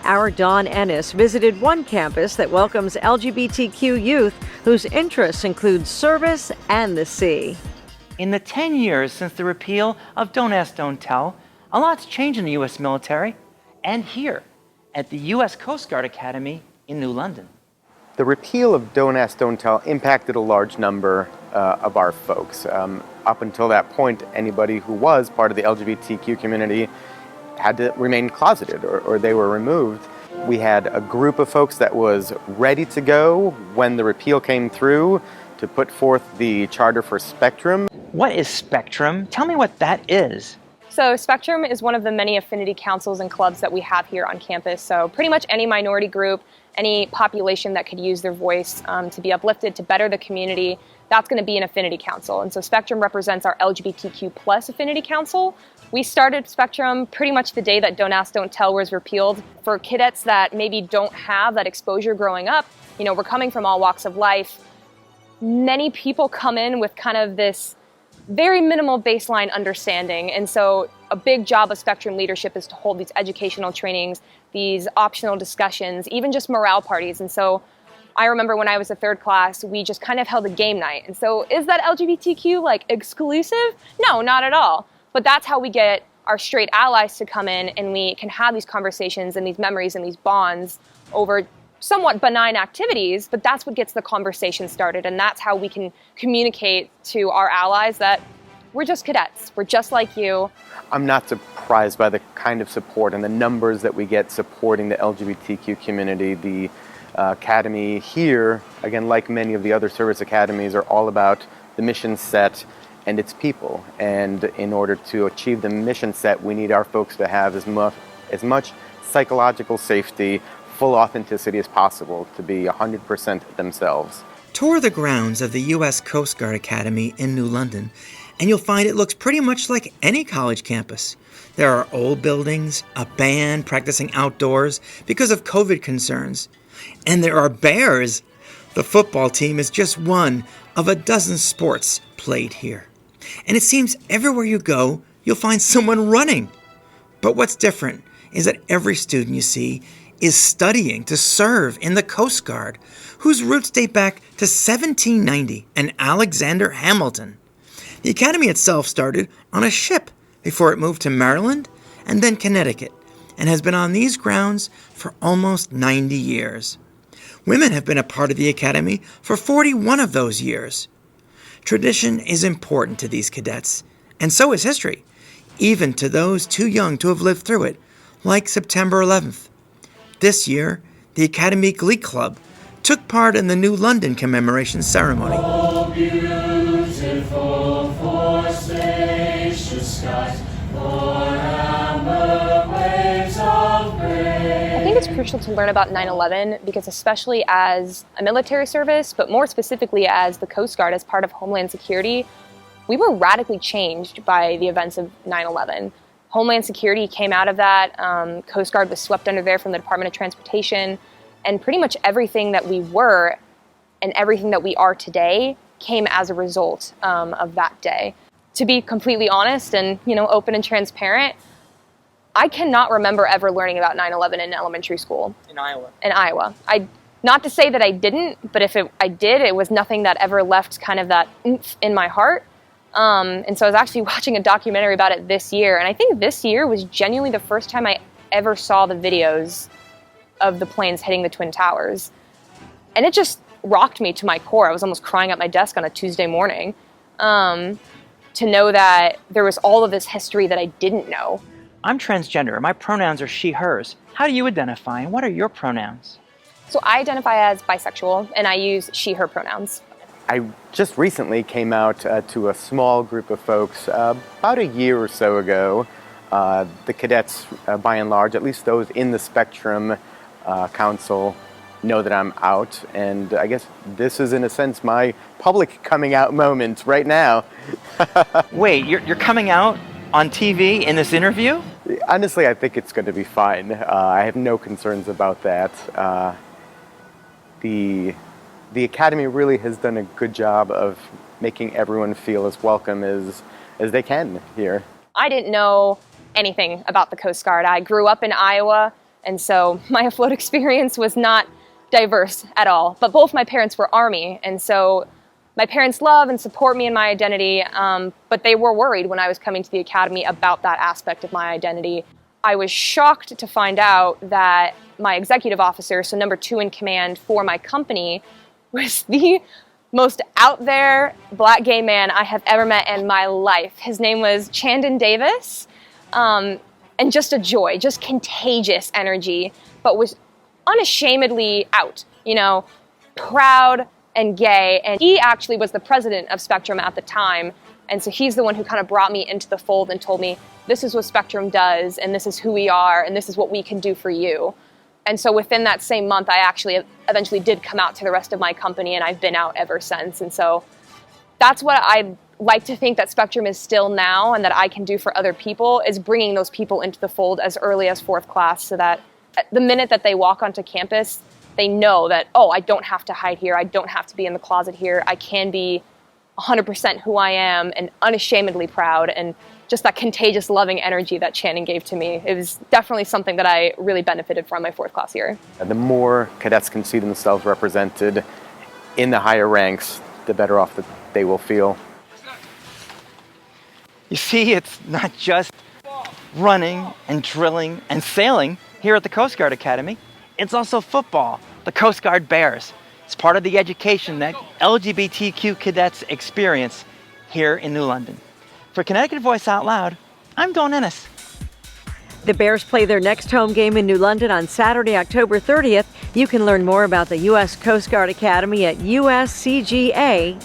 Our Dawn Ennis visited one campus that welcomes LGBTQ youth whose interests include service and the sea. In the 10 years since the repeal of Don't Ask, Don't Tell, a lot's changed in the U.S. military and here at the U.S. Coast Guard Academy in New London. The repeal of Don't Ask, Don't Tell impacted a large number of our folks. Up until that point, anybody who was part of the LGBTQ community had to remain closeted or they were removed. We had a group of folks that was ready to go when the repeal came through to put forth the charter for Spectrum. What is Spectrum? Tell me what that is. So Spectrum is one of the many affinity councils and clubs that we have here on campus. So pretty much any minority group, any population that could use their voice to be uplifted, to better the community, that's going to be an affinity council. And so Spectrum represents our LGBTQ plus affinity council. We started Spectrum pretty much the day that Don't Ask, Don't Tell was repealed. For cadets that maybe don't have that exposure growing up, you know, we're coming from all walks of life. Many people come in with kind of this very minimal baseline understanding. And so a big job of Spectrum leadership is to hold these educational trainings, these optional discussions, even just morale parties. And so I remember when I was a third class, we just kind of held a game night. And so is that LGBTQ like exclusive? No, not at all. But that's how we get our straight allies to come in and we can have these conversations and these memories and these bonds over somewhat benign activities, but that's what gets the conversation started. And that's how we can communicate to our allies that we're just cadets. We're just like you. I'm not surprised by the kind of support and the numbers that we get supporting the LGBTQ community. The academy here, again, like many of the other service academies, are all about the mission set and its people. And in order to achieve the mission set, we need our folks to have as much psychological safety, full authenticity as possible, to be 100% themselves. Tour the grounds of the U.S. Coast Guard Academy in New London, and you'll find it looks pretty much like any college campus. There are old buildings, a band practicing outdoors because of COVID concerns, and there are bears. The football team is just one of a dozen sports played here. And it seems everywhere you go, you'll find someone running. But what's different is that every student you see is studying to serve in the Coast Guard, whose roots date back to 1790 and Alexander Hamilton. The academy itself started on a ship before it moved to Maryland and then Connecticut, and has been on these grounds for almost 90 years. Women have been a part of the academy for 41 of those years. Tradition is important to these cadets, and so is history, even to those too young to have lived through it, like September 11th. This year, the Academy Glee Club took part in the New London commemoration ceremony. Oh, beautiful for spacious skies, for amber waves of grace. I think it's crucial to learn about 9/11 because especially as a military service, but more specifically as the Coast Guard, as part of Homeland Security, we were radically changed by the events of 9/11. Homeland Security came out of that. Coast Guard was swept under there from the Department of Transportation. And pretty much everything that we were and everything that we are today came as a result of that day. To be completely honest and, open and transparent, I cannot remember ever learning about 9/11 in elementary school. In Iowa. In Iowa. Not to say that I didn't, but if I did, it was nothing that ever left kind of that oomph in my heart. And so I was actually watching a documentary about it this year, and I think this year was genuinely the first time I ever saw the videos of the planes hitting the Twin Towers. And it just rocked me to my core. I was almost crying at my desk on a Tuesday morning to know that there was all of this history that I didn't know. I'm transgender. My pronouns are she, hers. How do you identify, and what are your pronouns? So I identify as bisexual, and I use she, her pronouns. I just recently came out to a small group of folks about a year or so ago. The cadets, by and large, at least those in the Spectrum Council, know that I'm out. And I guess this is, in a sense, my public coming out moment right now. Wait, you're coming out on TV in this interview? Honestly, I think it's going to be fine. I have no concerns about that. The Academy really has done a good job of making everyone feel as welcome as they can here. I didn't know anything about the Coast Guard. I grew up in Iowa, And so my afloat experience was not diverse at all. But both my parents were Army, and so my parents love and support me in my identity, but they were worried when I was coming to the academy about that aspect of my identity. I was shocked to find out that my executive officer, so number 2 in command for my company, was the most out there black gay man I have ever met in my life. His name was Chandon Davis, and just a joy, just contagious energy, but was unashamedly out, proud and gay. And he actually was the president of Spectrum at the time. And so he's the one who kind of brought me into the fold and told me, this is what Spectrum does, and this is who we are, and this is what we can do for you. And so within that same month, I actually eventually did come out to the rest of my company, and I've been out ever since. And so that's what I'd like to think that Spectrum is still now, and that I can do for other people, is bringing those people into the fold as early as 4th class, so that the minute that they walk onto campus, they know that, oh, I don't have to hide here. I don't have to be in the closet here. I can be 100% who I am and unashamedly proud, and just that contagious, loving energy that Channing gave to me. It was definitely something that I really benefited from my 4th class year. The more cadets can see themselves represented in the higher ranks, the better off that they will feel. You see, it's not just running and drilling and sailing here at the Coast Guard Academy. It's also football, the Coast Guard Bears. It's part of the education that LGBTQ cadets experience here in New London. For Connecticut Voice Out Loud, I'm Don Ennis. The Bears play their next home game in New London on Saturday, October 30th. You can learn more about the U.S. Coast Guard Academy at uscga.edu.